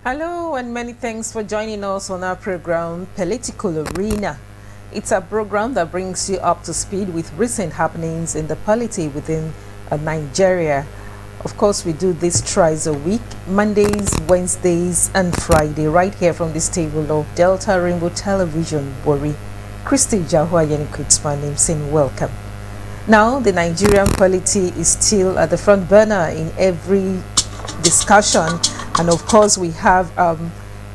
Hello, and many thanks for joining us on our program, Political Arena. It's a program that brings you up to speed with recent happenings in the polity within Nigeria. Of course, we do this thrice a week, Mondays, Wednesdays, and Friday, right here from this table of Delta Rainbow Television, Bori. Christy Jahua Yenikuts, my name, saying welcome. Now, the Nigerian polity is still at the front burner in every discussion, and of course we have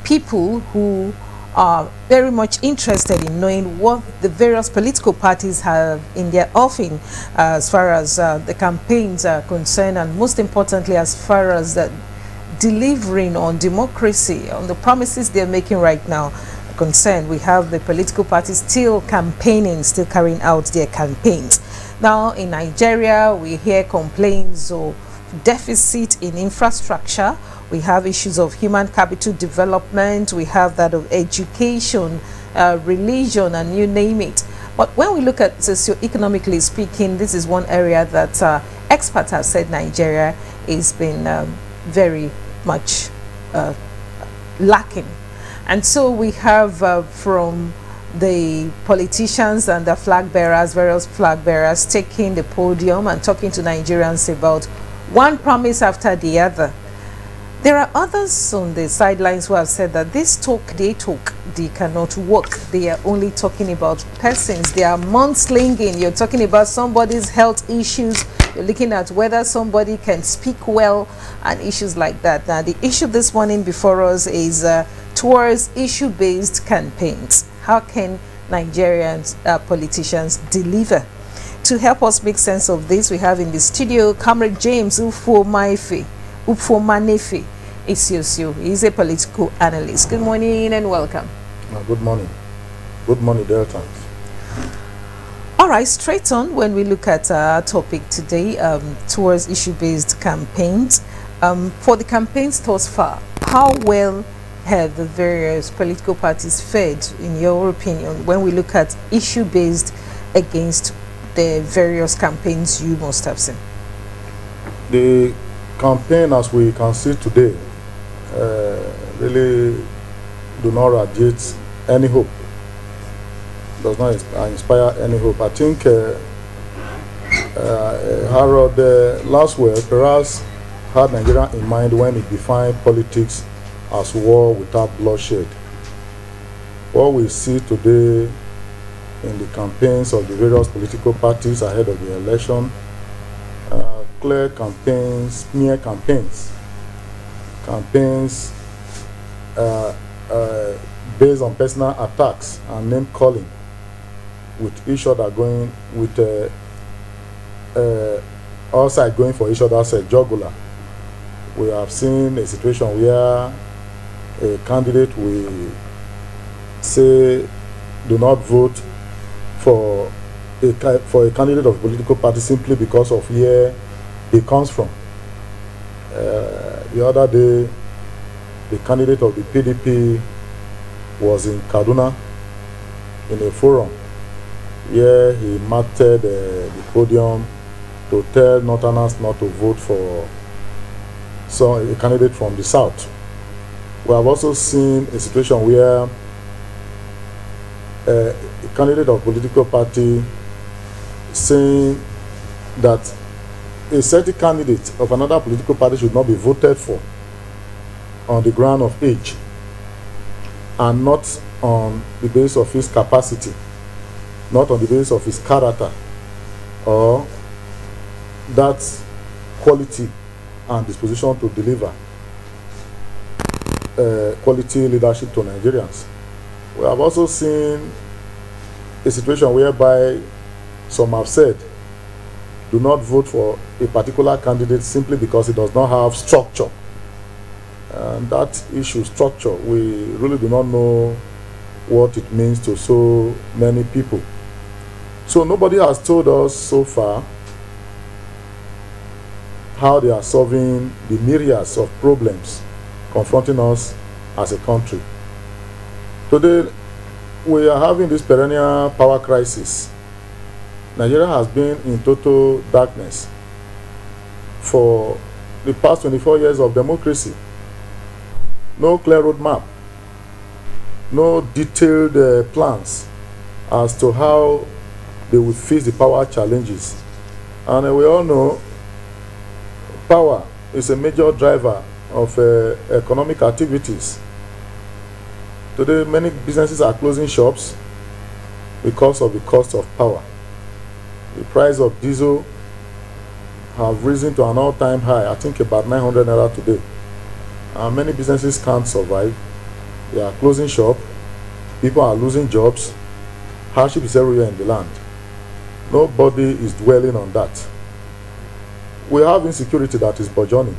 people who are very much interested in knowing what the various political parties have in their offing as far as the campaigns are concerned, and most importantly as far as delivering on democracy, on the promises they're making right now concerned. We have the political parties still campaigning, still carrying out their campaigns. Now in Nigeria we hear complaints of deficit in infrastructure. We have issues of human capital development. We have that of education, religion, and you name it. But when we look at socioeconomically speaking, this is one area that experts have said Nigeria has been very much lacking. And so we have from the politicians and the flag bearers, various flag bearers, taking the podium and talking to Nigerians about one promise after the other. There are others on the sidelines who have said that this talk, they cannot work. They are only talking about persons. They are mudslinging. You're talking about somebody's health issues. You're looking at whether somebody can speak well and issues like that. Now, the issue this morning before us is towards issue-based campaigns. How can Nigerians politicians deliver? To help us make sense of this, we have in the studio Comrade James Ufomanefe Isiosio. He's a political analyst. Good morning and welcome. Good morning. Good morning, Delta. All right, straight on when we look at our topic today towards issue-based campaigns. For the campaigns thus far, how well have the various political parties fared, in your opinion, when we look at issue-based against the various campaigns you must have seen? The campaign, as we can see today, really do not radiate any hope. Does not inspire any hope. I think Harold Laswell perhaps had Nigeria in mind when he defined politics as war without bloodshed. What we see today in the campaigns of the various political parties ahead of the election, clear campaigns, smear campaigns, based on personal attacks and name calling, with each other going with all sides going for each other's jugular. We have seen a situation where a candidate will say, do not vote for a candidate of a political party simply because of where he comes from. The other day, the candidate of the PDP was in Kaduna in a forum where he marketed the podium to tell Northerners not to vote for a candidate from the south. We have also seen a situation where a candidate of a political party saying that a certain candidate of another political party should not be voted for on the ground of age and not on the basis of his capacity, not on the basis of his character or that quality and disposition to deliver quality leadership to Nigerians. We have also seen a situation whereby some have said, do not vote for a particular candidate simply because it does not have structure. And that issue, structure, we really do not know what it means to so many people. So nobody has told us so far how they are solving the myriads of problems confronting us as a country. Today, we are having this perennial power crisis. Nigeria has been in total darkness for the past 24 years of democracy. no clear roadmap, no detailed plans as to how they will face the power challenges. And we all know power is a major driver of economic activities. Today, many businesses are closing shops because of the cost of power. The price of diesel have risen to an all-time high, I think about 900 naira today. And many businesses can't survive. They are closing shop. People are losing jobs. Hardship is everywhere in the land. Nobody is dwelling on that. We have insecurity that is burgeoning.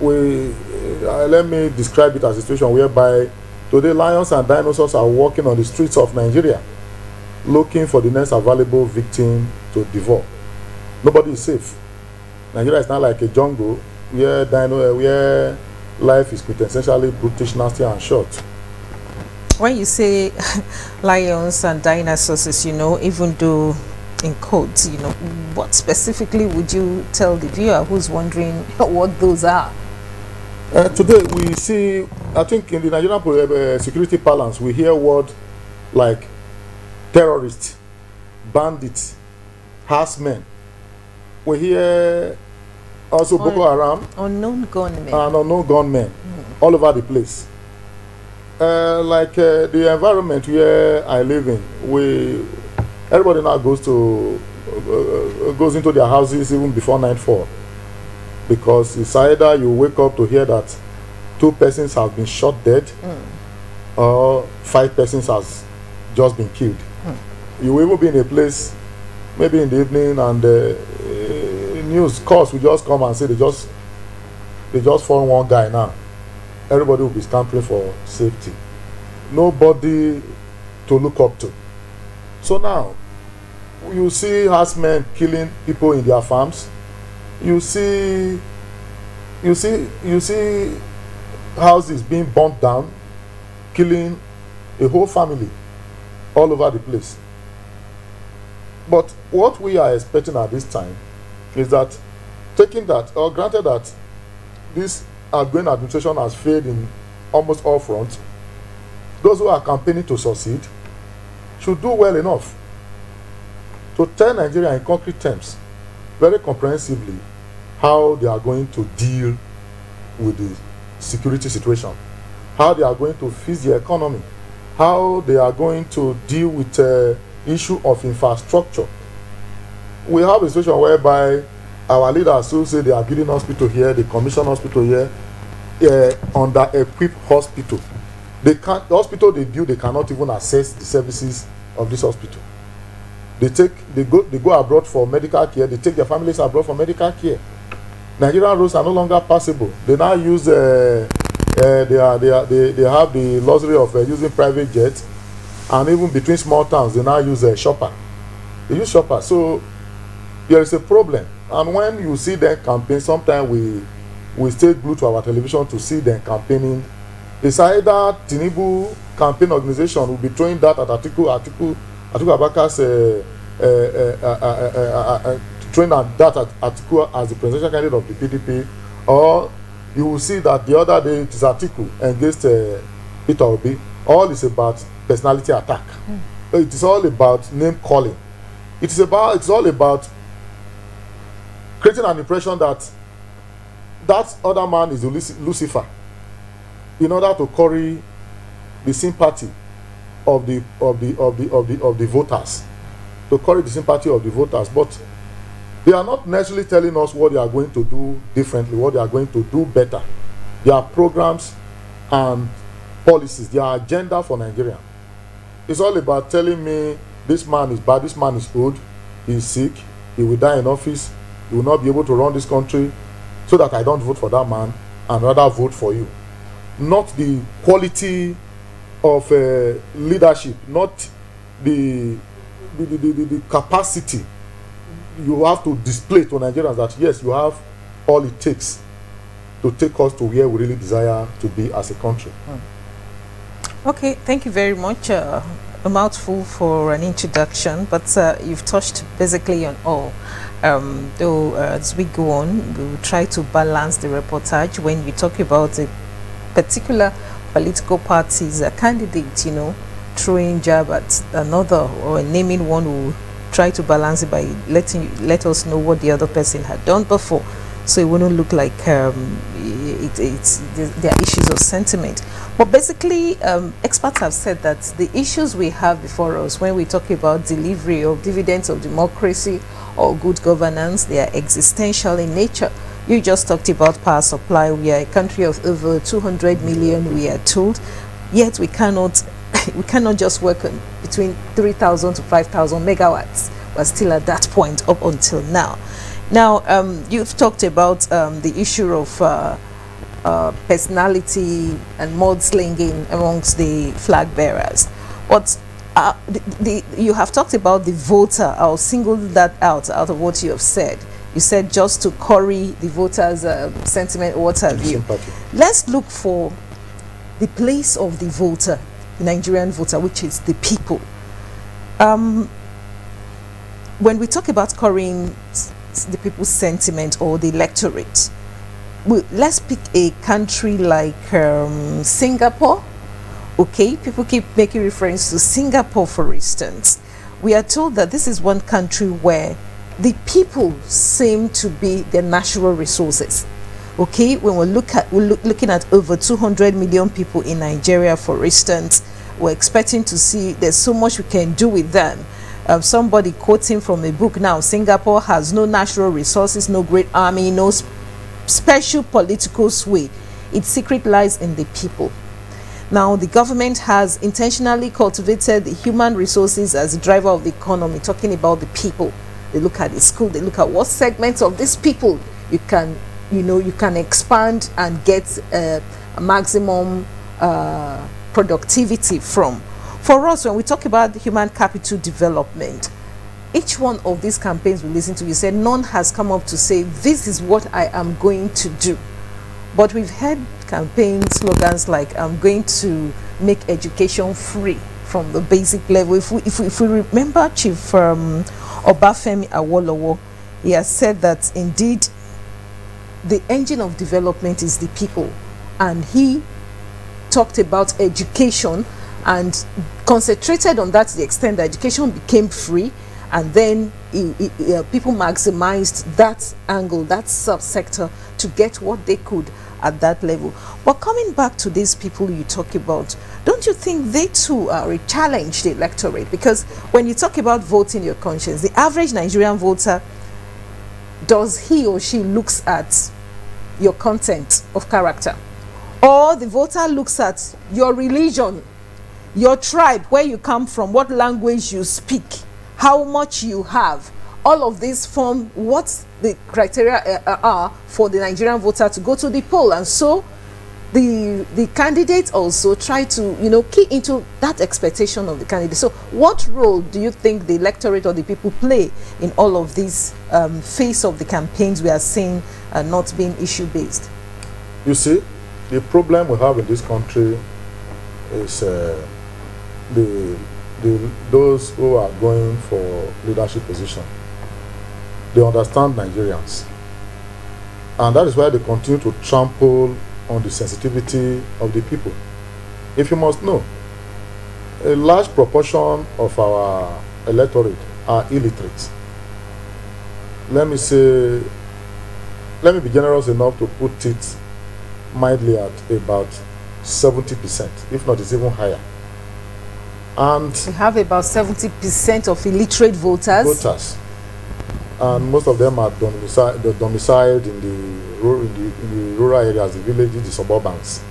Let me describe it as a situation whereby today lions and dinosaurs are walking on the streets of Nigeria looking for the next available victim to devour. Nobody is safe. Nigeria is not like a jungle where life is quintessentially brutish, nasty, and short. When you say lions and dinosaurs, even though in quotes, what specifically would you tell the viewer who's wondering what those are? Today we see, I think in the Nigerian security parlance, we hear words like terrorists, bandits, herdsmen. We hear also Boko Haram, unknown gunmen, and unknown gunmen all over the place. The environment where I live in, everybody now goes into their houses even before nightfall, because it's either you wake up to hear that 2 persons have been shot dead, or 5 persons has just been killed. You will even be in a place, maybe in the evening, and news calls will just come and say they just found one guy now. Everybody will be scampering for safety. Nobody to look up to. So now, you see herdsmen killing people in their farms. You see houses being burnt down, killing a whole family all over the place. But what we are expecting at this time is that, taking that, or granted that this outgoing administration has failed in almost all fronts, those who are campaigning to succeed should do well enough to tell Nigeria in concrete terms, very comprehensively, how they are going to deal with the security situation, how they are going to fix the economy, how they are going to deal with the issue of infrastructure. We have a situation whereby our leaders who say they are building hospital here, they commission hospital here, under-equipped hospital. The hospital they build, they cannot even access the services of this hospital. They go abroad for medical care. They take their families abroad for medical care. Nigerian roads are no longer passable. They now use they have the luxury of using private jets, and even between small towns they now use a shopper. They use shopper. So there is a problem. And when you see them campaign, sometimes we stay glued to our television to see them campaigning. It's either Tinubu campaign organization will be throwing that at Atiku Abakar's throwing that at Atiku as the presidential candidate of the PDP, or you will see that the other day it is Atiku against Peter Obi. All is about personality attack. It is all about name calling. It's all about creating an impression that that other man is Lucifer, in order to curry the sympathy of the voters, to curry the sympathy of the voters. But they are not necessarily telling us what they are going to do differently, what they are going to do better. Their programs and policies, their agenda for Nigeria. It's all about telling me this man is bad, this man is old, he is sick, he will die in office, he will not be able to run this country, so that I don't vote for that man and rather vote for you. Not the quality of leadership, not the capacity you have to display to Nigerians that yes, you have all it takes to take us to where we really desire to be as a country. Okay, thank you very much. A mouthful for an introduction, but you've touched basically on all. Though as we go on, we will try to balance the reportage when we talk about the particular political party's candidate, throwing jab at another or naming one who try to balance it by let us know what the other person had done before, so it wouldn't look like there are issues of sentiment. But basically, experts have said that the issues we have before us when we talk about delivery of dividends of democracy or good governance, they are existential in nature. You just talked about power supply. We are a country of over 200 million, we are told, yet we cannot just work on between 3,000 to 5,000 megawatts. We're still at that point up until now. Now, you've talked about the issue of personality and mudslinging amongst the flag bearers. But you have talked about the voter. I'll single that out of what you have said. You said just to curry the voters' sentiment, what have you. Let's look for the place of the voter, the Nigerian voter, which is the people. When we talk about currying the people's sentiment or the electorate, let's pick a country like Singapore. Okay, people keep making reference to Singapore, for instance. We are told that this is one country where the people seem to be the natural resources. Okay, when we're looking at over 200 million people in Nigeria, for instance, we're expecting to see there's so much we can do with them. Somebody quoting from a book now, Singapore has no natural resources, no great army, no special political sway. Its secret lies in the people. Now, the government has intentionally cultivated the human resources as the driver of the economy, talking about the people. They look at the school, they look at what segments of these people you can expand and get a maximum productivity from. For us, when we talk about human capital development, each one of these campaigns we listen to, you said none has come up to say, this is what I am going to do. But we've heard campaign slogans like, I'm going to make education free from the basic level. If we remember Chief Obafemi Awolowo, he has said that indeed the engine of development is the people. And he talked about education and concentrated on that to the extent that education became free, and then people maximized that angle, that subsector, to get what they could at that level. But coming back to these people you talk about, don't you think they too are a challenge, the electorate? Because when you talk about voting your conscience, the average Nigerian voter, does he or she looks at your content of character, or the voter looks at your religion, your tribe, where you come from, what language you speak, how much you have? All of these form what the criteria are for the Nigerian voter to go to the poll. And so the candidates also try to key into that expectation of the candidate. So what role do you think the electorate or the people play in all of these phase of the campaigns we are seeing not being issue based? You see, the problem we have in this country is those who are going for leadership position, they understand Nigerians, and that is why they continue to trample on the sensitivity of the people. If you must know, a large proportion of our electorate are illiterate. Let me be generous enough to put it mildly at about 70%, if not it's even higher. And we have about 70% of illiterate voters. And most of them are domiciled in the rural areas, the villages, the suburbans.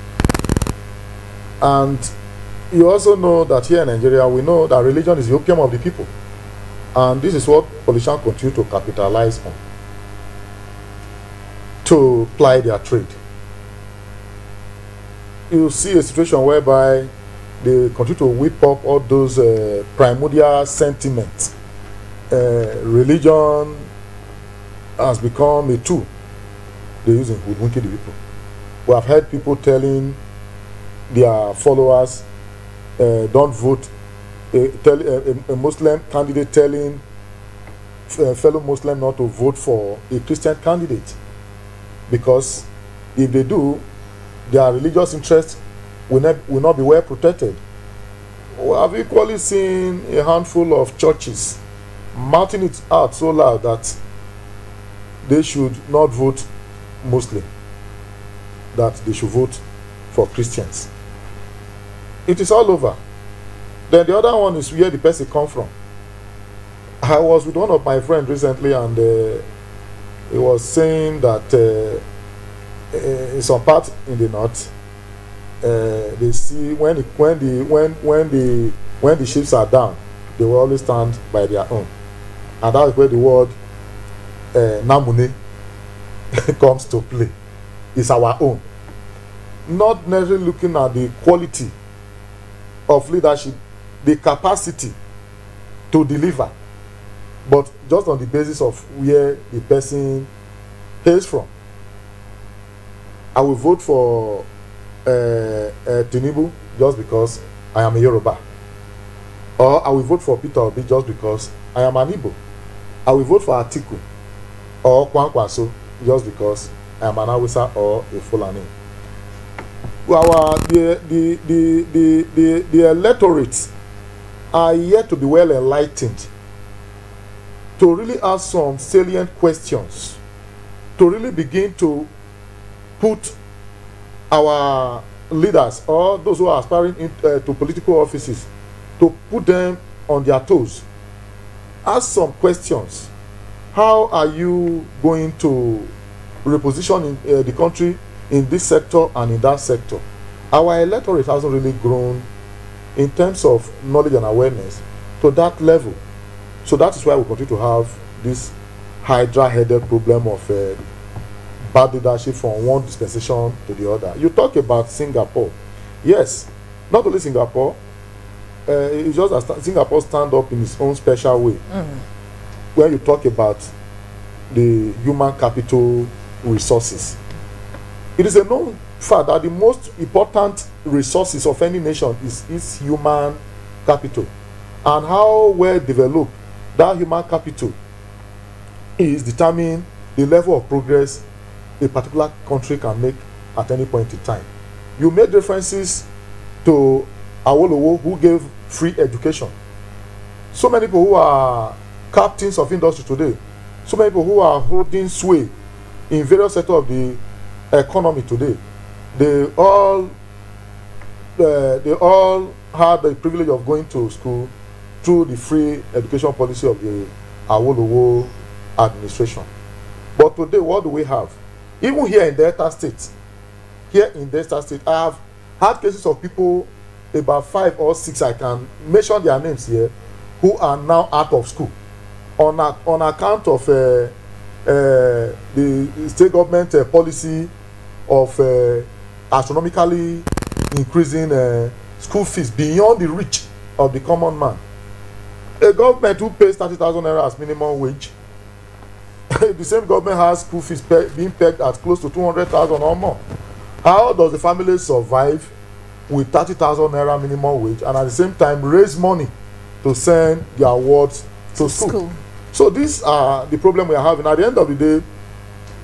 And you also know that here in Nigeria, we know that religion is the opium of the people. And this is what politicians continue to capitalize on, to ply their trade. You see a situation whereby they continue to whip up all those primordial sentiments. Religion has become a tool they use in hoodwinking the people. We have heard people telling their followers, don't vote. A Muslim candidate telling fellow Muslim not to vote for a Christian candidate, because if they do, their religious interests will not be well protected. We have equally seen a handful of churches mounting it out so loud that they should not vote Muslim, that they should vote for Christians. It is all over. Then the other one is where the person come from. I was with one of my friends recently, and he was saying that in some part in the north, they see when the ships are down, they will always stand by their own, and that is where the word namune comes to play. It's our own, not necessarily looking at the quality of leadership, the capacity to deliver, but just on the basis of where the person hails from. I will vote for Tinubu just because I am a Yoruba, or I will vote for Peter Obi just because I am an Igbo. I will vote for Atiku or Kwankwaso just because I am an Hausa or a Fulani. Well, the electorate are yet to be well enlightened to really ask some salient questions, to really begin to put our leaders or those who are aspiring to political offices, to put them on their toes. Ask some questions. How are you going to reposition in, the country in this sector and in that sector? Our electorate hasn't really grown in terms of knowledge and awareness to that level. So that is why we continue to have this hydra-headed problem of bad leadership from one dispensation to the other. You talk about Singapore. Yes, not only Singapore, it's just that Singapore stand up in its own special way. When you talk about the human capital resources, it is a known fact that the most important resources of any nation is human capital, and how well developed that human capital is determine the level of progress a particular country can make at any point in time. You made references to Awolowo, who gave free education. So many people who are captains of industry today, so many people who are holding sway in various sectors of the economy today, they all had the privilege of going to school through the free education policy of the Awolowo administration. But today, what do we have? Even here in Delta State, I have had cases of people, about 5 or 6, I can mention their names here, who are now out of school on account of the state government policy of astronomically increasing school fees beyond the reach of the common man. A government who pays 30,000 naira as minimum wage, the same government has school fees being pegged at close to 200,000 or more. How does the family survive with 30,000 naira minimum wage and at the same time raise money to send their wards to school? So these are the problem we are having. At the end of the day,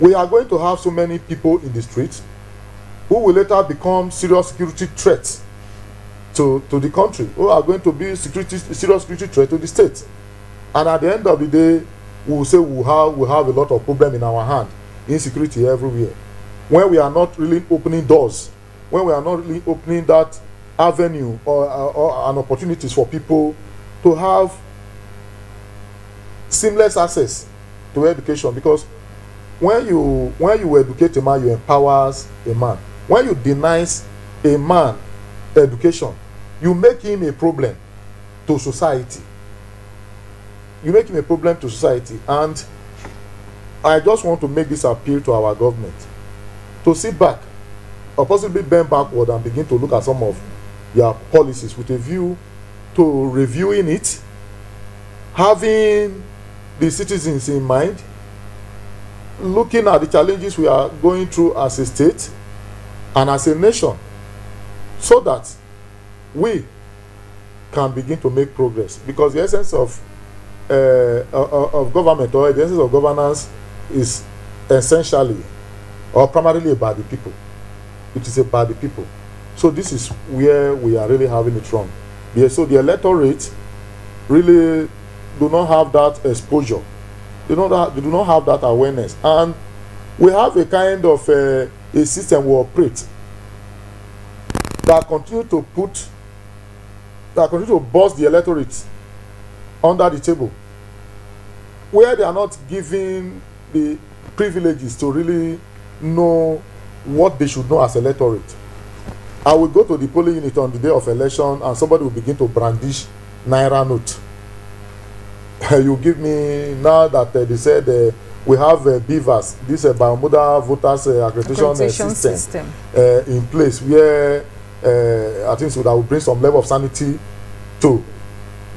we are going to have so many people in the streets who will later become serious security threats to the country, who are going to be serious security threat to the state. And at the end of the day, we will say we have a lot of problem in our hand, insecurity everywhere. When we are not really opening doors, when we are not really opening that avenue or an opportunities for people to have seamless access to education, because when you educate a man, you empower a man. When you deny a man education, you make him a problem to society. You make him a problem to society. And I just want to make this appeal to our government to sit back or possibly bend backward and begin to look at some of their policies with a view to reviewing it, having the citizens in mind, looking at the challenges we are going through as a state and as a nation, so that we can begin to make progress. Because the essence of government, or the essence of governance, is essentially or primarily about the people. it is about the people. So this is where we are really having it wrong. Yeah, so the electorate really do not have that exposure. They do not have that awareness. And we have a kind of a system we operate that continue to bust the electorate under the table, where they are not giving the privileges to really know what they should know as electorate. I will go to the polling unit on the day of election and somebody will begin to brandish naira note. You give me now that they said we have BVAS, this Bermuda voters accreditation system in place, where I think so that will bring some level of sanity to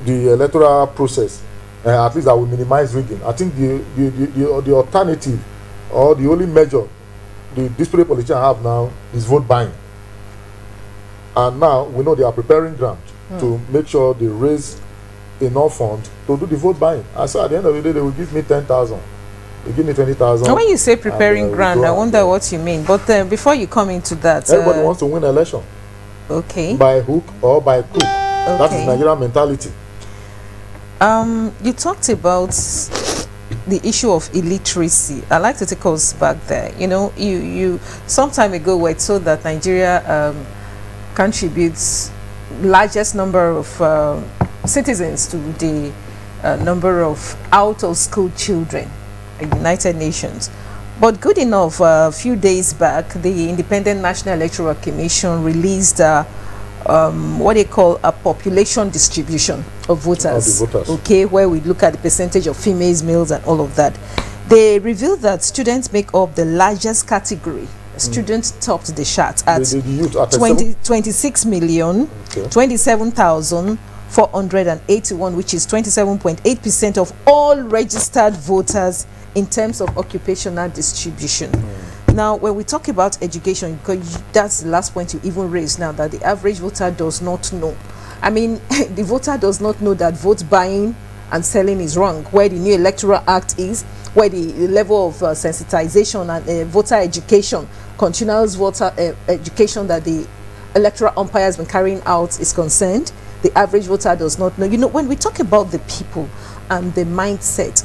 the electoral process. At least that will minimize rigging. I think the alternative or the only measure the disparate politicians have now is vote buying. And now we know they are preparing ground to make sure they raise enough funds to do the vote buying. And so at the end of the day, they will give me 10,000. They give me 20,000. And when you say preparing ground, I wonder what you mean. But before you come into that, everybody wants to win an election. Okay. By hook or by crook. Okay. That is Nigerian mentality. You talked about the issue of illiteracy. I'd like to take us back there. You know, you some time ago were told that Nigeria contributes largest number of citizens to the number of out of school children in the United Nations. But good enough, a few days back, the Independent National Electoral Commission released what they call a population distribution of voters. Okay, where we look at the percentage of females, males, and all of that. They revealed that students make up the largest category. Students topped the chart at 26 million, 27,481, which is 27.8% of all registered voters in terms of occupational distribution. Now, when we talk about education, because that's the last point you even raised now, that the average voter does not know. I mean, the voter does not know that vote buying and selling is wrong, where the new Electoral Act is, where the level of sensitization and voter education, continuous voter education that the electoral umpire has been carrying out is concerned. The average voter does not know. You know, when we talk about the people and the mindset,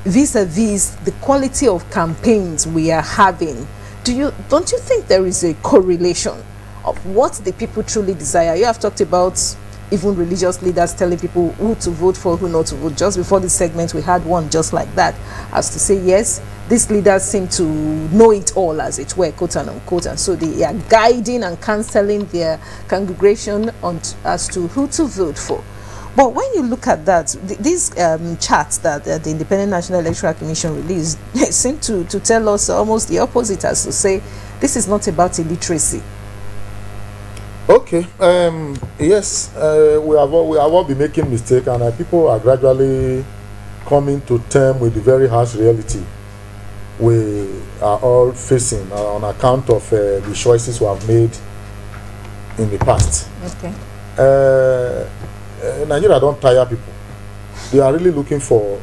vis-a-vis the quality of campaigns we are having, don't you think there is a correlation of what the people truly desire? You have talked about even religious leaders telling people who to vote for, who not to vote. Just before this segment, we had one just like that, as to say, yes, these leaders seem to know it all, as it were, quote and unquote, and so they are guiding and counseling their congregation on as to who to vote for. But when you look at that, these charts that the Independent National Electoral Commission released, they seem to tell us almost the opposite, as to say this is not about illiteracy. Okay. Yes, we have all been making mistakes, and people are gradually coming to terms with the very harsh reality we are all facing on account of the choices we have made in the past. Okay. Nigeria don't tire people. They are really looking for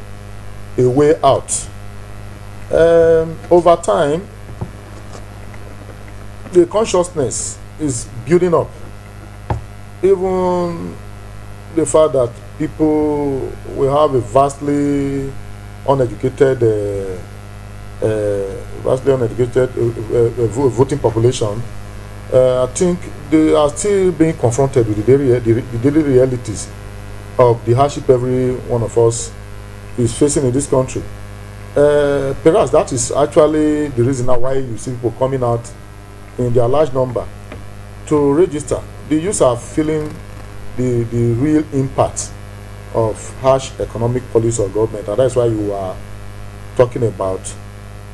a way out. Over time, the consciousness is building up. Even the fact that people will have a vastly uneducated voting population, I think they are still being confronted with the daily realities of the hardship every one of us is facing in this country. Perhaps that is actually the reason why you see people coming out in their large number to register. The youth are feeling the real impact of harsh economic policy of government, and that's why you are talking about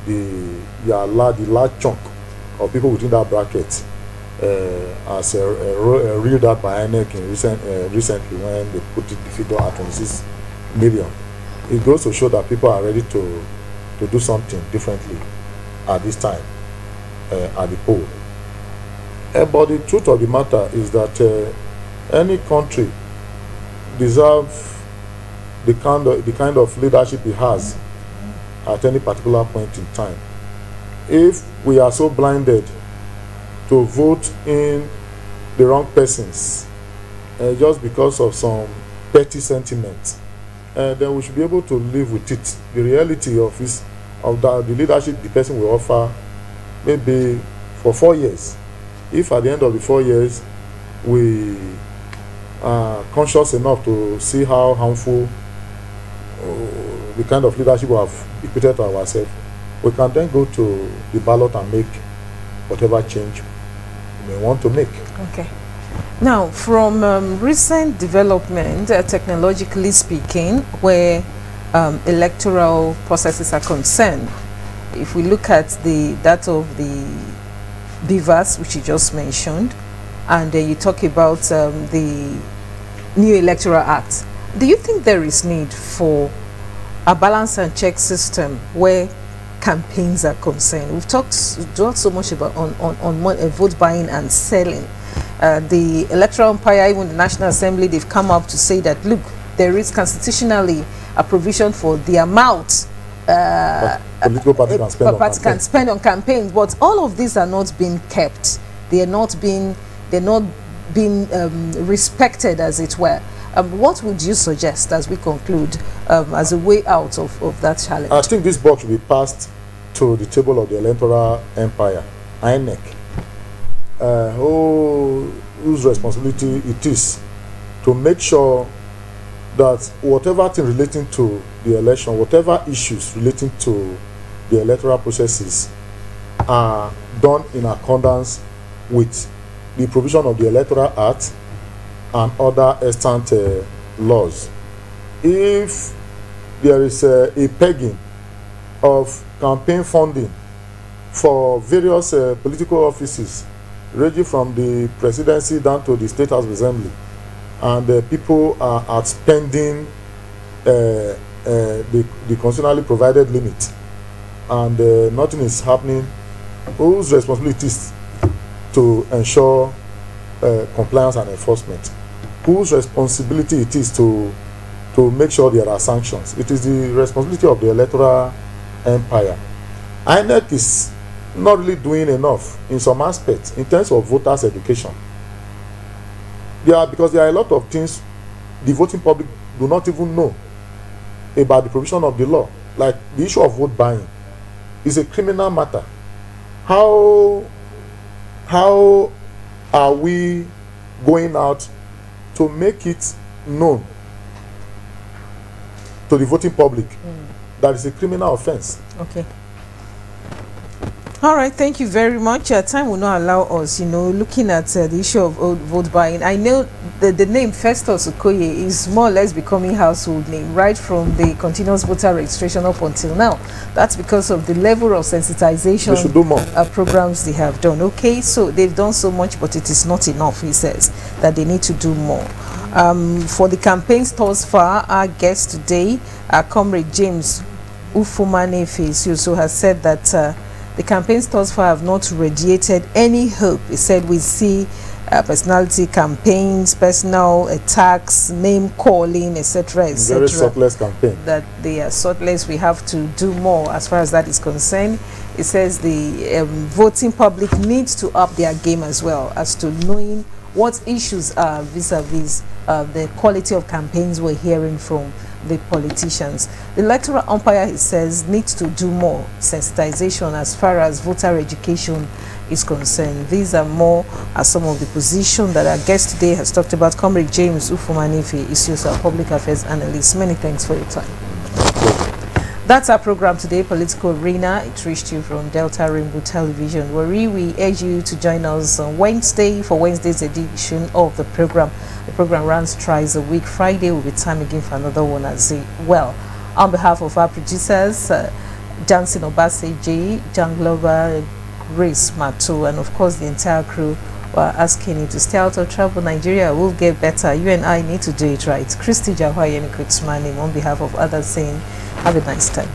the large chunk of people within that bracket as reeled out by INEC recently when they put the figure at 26 million. It goes to show that people are ready to do something differently at this time at the poll. But the truth of the matter is that any country deserves the kind of leadership it has at any particular point in time. If we are so blinded to vote in the wrong persons just because of some petty sentiment, then we should be able to live with it. The reality of the leadership the person will offer maybe for 4 years. If at the end of the 4 years we are conscious enough to see how harmful the kind of leadership we have equated to ourselves, we can then go to the ballot and make whatever change we may want to make. Okay. Now, from recent development, technologically speaking, where electoral processes are concerned, if we look at that of the BVAS, which you just mentioned, and you talk about the new Electoral Act, do you think there is need for a balance and check system where campaigns are concerned? We've talked so much about on vote buying and selling. The electoral umpire, even the National Assembly, they've come up to say that, look, there is constitutionally a provision for the amount political party can spend on campaigns, but all of these are not being kept. They're not being respected, as it were. What would you suggest as we conclude as a way out of that challenge? I think this box should be passed to the table of the electoral empire, INEC, whose responsibility it is to make sure that whatever thing relating to the election, whatever issues relating to the electoral processes are done in accordance with the provision of the Electoral Act and other extant laws. If there is a pegging of campaign funding for various political offices, ranging from the presidency down to the State House of Assembly, and people are outspending the constitutionally provided limit, and nothing is happening, whose responsibility is to ensure compliance and enforcement? Whose responsibility it is to make sure there are sanctions? It is the responsibility of the electoral empire. INEC is not really doing enough in some aspects in terms of voters' education. Because there are a lot of things the voting public do not even know about the provision of the law, like the issue of vote buying is a criminal matter. How are we going out to make it known to the voting public that it's a criminal offense? Okay. All right, thank you very much. Time will not allow us, looking at the issue of vote buying. I know the name Festus Okoye is more or less becoming household name right from the continuous voter registration up until now. That's because of the level of sensitization they should do more. Programs they have done. Okay, so they've done so much, but it is not enough. He says that they need to do more. For the campaigns thus far, our guest today, Comrade James Ufumanefe, also has said that the campaigns thus far have not radiated any hope. He said we see personality campaigns, personal attacks, name calling, etc., etc. Very thoughtless campaign. That they are thoughtless. We have to do more as far as that is concerned. It says the voting public needs to up their game as well as to knowing what issues are vis-a-vis the quality of campaigns we're hearing from the politicians. The electoral umpire, he says, needs to do more sensitization as far as voter education is concerned. These are more as some of the positions that our guest today has talked about. Comrade James Ufumanefe is also a public affairs analyst. Many thanks for your time. That's our program today, Political Arena. It reached you from Delta Rainbow Television. We urge you to join us on Wednesday for Wednesday's edition of the program. The program runs thrice a week. Friday will be time again for another one as well. On behalf of our producers, Johnson Obaseji, Jan Glover, Grace Mato, and of course the entire crew, we're asking you to stay out of trouble. Nigeria will get better. You and I need to do it right. Christy Jawayeni Kutsmani, on behalf of others, saying have a nice time.